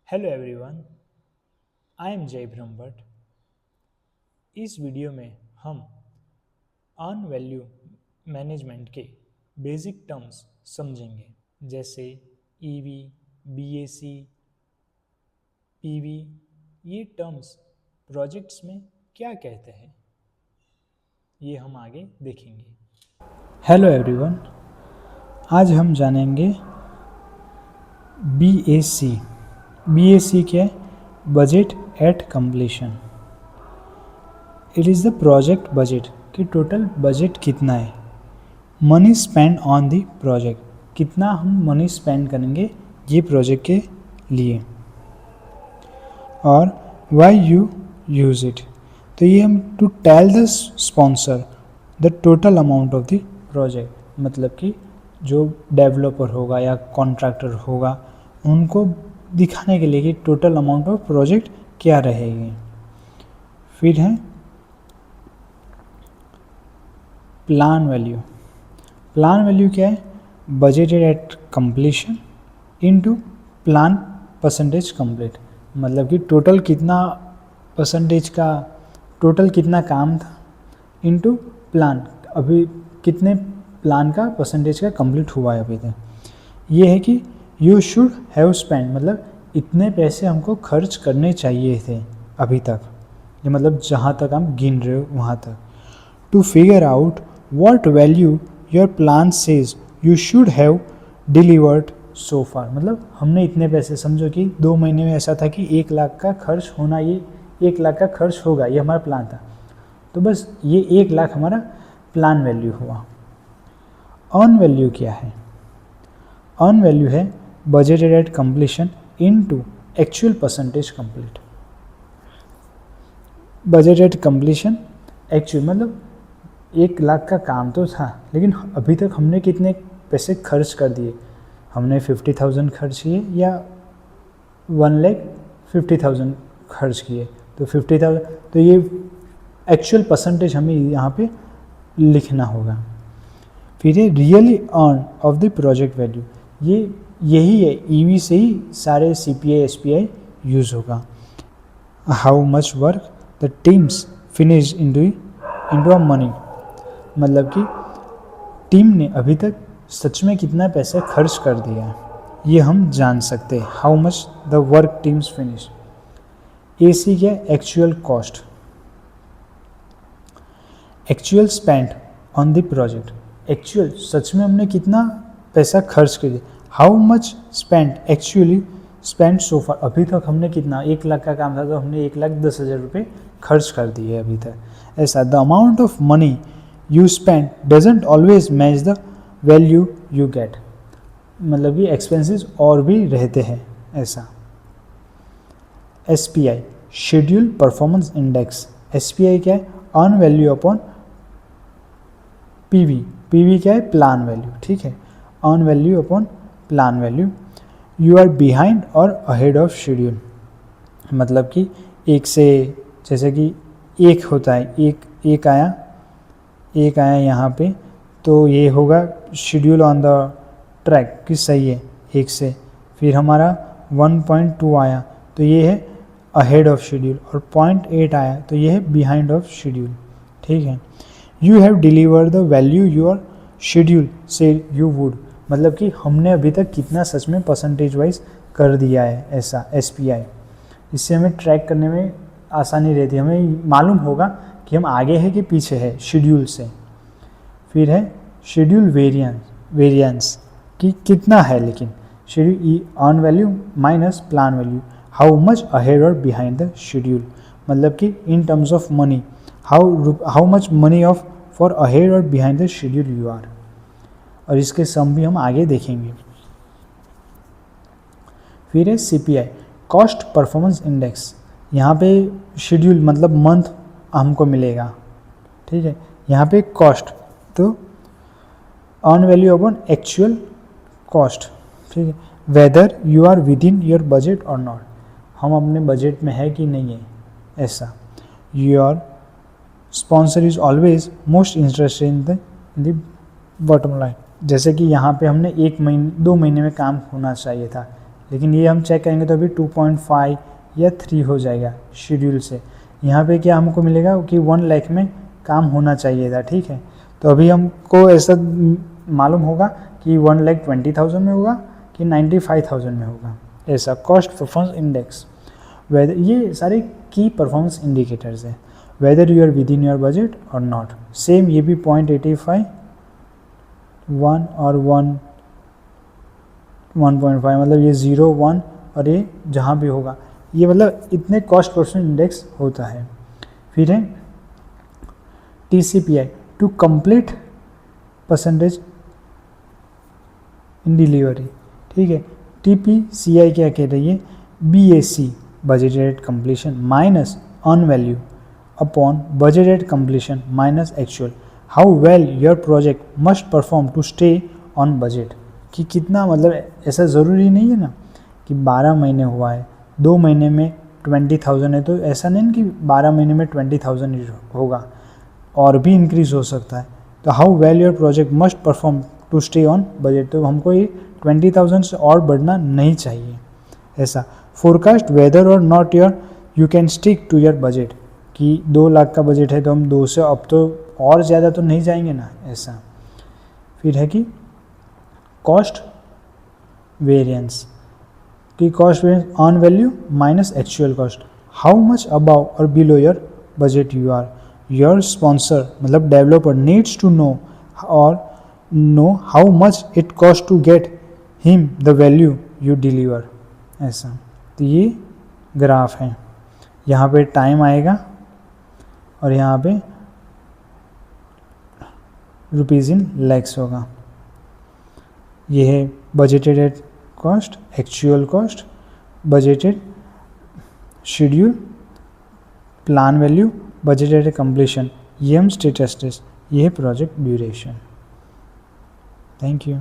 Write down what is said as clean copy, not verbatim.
Hello everyone, I am जय ब्रह्मभट्ट। इस video में हम अर्न वैल्यू मैनेजमेंट के बेसिक टर्म्स समझेंगे, जैसे ईवी, बीएसी, पीवी। ये टर्म्स प्रोजेक्ट्स में क्या कहते हैं, ये हम आगे देखेंगे। हेलो एवरीवन, आज हम जानेंगे बीएसी। बीएसी क्या है? Budget at completion. It is the project budget कि टोटल बजट कितना है। Money spend on the project, कितना हम मनी स्पेंड करेंगे ये प्रोजेक्ट के लिए। और वाई यू यूज़ इट, तो ये हम to tell the sponsor the total amount of the project, मतलब कि जो डेवलपर होगा या कॉन्ट्रैक्टर होगा उनको दिखाने के लिए कि टोटल अमाउंट ऑफ प्रोजेक्ट क्या रहेगी। फिर है प्लान वैल्यू। प्लान वैल्यू क्या है? Budgeted at completion into plan percentage complete, मतलब कि टोटल कितना परसेंटेज का टोटल कितना काम था इनटू प्लान, अभी कितने प्लान का परसेंटेज का कंप्लीट हुआ है अभी तक। ये है कि यू शुड हैव स्पेंड, मतलब इतने पैसे हमको खर्च करने चाहिए थे अभी तक, ये मतलब जहाँ तक हम गिन रहे हो वहाँ तक। To figure out what value your plan says you should have delivered so far, मतलब हमने इतने पैसे, समझो कि 2 महीने में ऐसा था कि 1 लाख का खर्च होना, ये 1 लाख का खर्च होगा, ये हमारा प्लान था। तो बस ये 1 लाख हमारा प्लान वैल्यू हुआ। अर्न वैल्यू क्या है? अर्न वैल्यू है budgeted at completion into actual percentage complete. Budgeted completion actual, मतलब 1 लाख का काम तो था, लेकिन अभी तक हमने कितने पैसे खर्च कर दिए। हमने 50,000 खर्च किए या 1,50,000 खर्च किए, तो 50,000, तो ये एक्चुअल परसेंटेज हमें यहाँ पे लिखना होगा। फिर ये really earn of the project value, ये यही है, ईवी से ही सारे सीपीआई एसपीआई यूज़ होगा। How much work the teams finish into a money, मतलब कि टीम ने अभी तक सच में कितना पैसा खर्च कर दिया है, ये हम जान सकते हैं। How much the work teams finish. AC क्या? Actual cost, actual spend on the project, actual सच में हमने कितना पैसा खर्च कर दिया। How much spend actually spend so far, अभी तक हमने कितना, 1 लाख का काम था तो हमने 1,10,000 रुपये खर्च कर दिए अभी तक। ऐसा the amount of money you spend doesn't always match the value you get, मतलब कि एक्सपेंसेस और भी रहते हैं ऐसा। SPI schedule performance index. SPI क्या है? Earn value upon PV. PV क्या है? प्लान वैल्यू, ठीक है। Earn value upon plan value. You are behind और अहेड ऑफ शेड्यूल, मतलब कि एक से, जैसे कि एक होता है, एक आया यहाँ पे, तो ये होगा शेड्यूल ऑन द ट्रैक कि सही है 1 से। फिर हमारा 1.2 आया तो ये है अहेड ऑफ शेड्यूल, और 0.8 आया तो ये है बिहाइंड ऑफ शेड्यूल, ठीक है। You have deliver the value your schedule से यू वुड, मतलब कि हमने अभी तक कितना सच में परसेंटेज वाइज कर दिया है, ऐसा एसपीआई। इससे हमें ट्रैक करने में आसानी रहती है, हमें मालूम होगा कि हम आगे है कि पीछे है शेड्यूल से। फिर है शेड्यूल वेरिएंस कि कितना है, लेकिन schedule earn value minus plan value, how much ahead और बिहाइंड द शेड्यूल, मतलब कि in terms of money how much money of for ahead और behind the schedule you are. और इसके सम भी हम आगे देखेंगे। फिर है सीपीआई कॉस्ट परफॉर्मेंस इंडेक्स। यहाँ पे शेड्यूल मतलब मंथ हमको मिलेगा, ठीक है। यहाँ पे कॉस्ट, तो earn value upon actual cost, ठीक है। Whether you are with in your budget और नॉट, हम अपने बजट में है कि नहीं है, ऐसा। Your sponsor is always most interested in the bottom line, जैसे कि यहाँ पे हमने 2 महीने में काम होना चाहिए था, लेकिन ये हम चेक करेंगे तो अभी 2.5 या 3 हो जाएगा शेड्यूल से। यहाँ पे क्या हमको मिलेगा कि 1 लाख में काम होना चाहिए था, ठीक है। तो अभी हमको ऐसा मालूम होगा कि 1,20,000 में होगा कि 95,000 में होगा, ऐसा कॉस्ट परफॉर्मेंस इंडेक्स। वेदर ये सारे की परफॉर्मेंस इंडिकेटर्स हैं, whether you are with in your budget और नॉट। सेम ये भी 0.85, 1 और 1.5, मतलब ये 0, 1 और ये जहाँ भी होगा ये मतलब इतने कॉस्ट परफॉर्मेंस इंडेक्स होता है। फिर है TCPI, to complete percentage in delivery, ठीक है। TPCI क्या कह रही है, BAC budgeted completion minus earn value upon budgeted completion minus actual, how well your project must perform to stay on budget. कि कितना, मतलब ऐसा ज़रूरी नहीं है ना कि 12 महीने हुआ है, 2 महीने में 20,000 है, तो ऐसा नहीं कि 12 महीने में 20,000 होगा, और भी इंक्रीज हो सकता है। तो how well your project must perform to stay on budget, तो हमको ये 20,000 से और बढ़ना नहीं चाहिए ऐसा। फोरकास्ट वेदर और not your you can stick to your budget, कि 2 लाख का बजट है तो हम 2 से अब तो और ज़्यादा तो नहीं जाएंगे ना, ऐसा। फिर है कि कॉस्ट वेरिएंस, कि cost variance on value minus actual cost, how much above और below your budget you are. Your sponsor मतलब डेवलपर नीड्स टू नो और know how much it cost to get him the value you deliver, ऐसा। तो ये graph है, यहाँ पे time आएगा और यहाँ पे रुपीज़ इन लैक्स होगा। ये है budgeted cost, actual cost, budgeted schedule, plan value, budgeted completion, ये हम स्टेटस, ये है प्रोजेक्ट ड्यूरेशन। Thank you.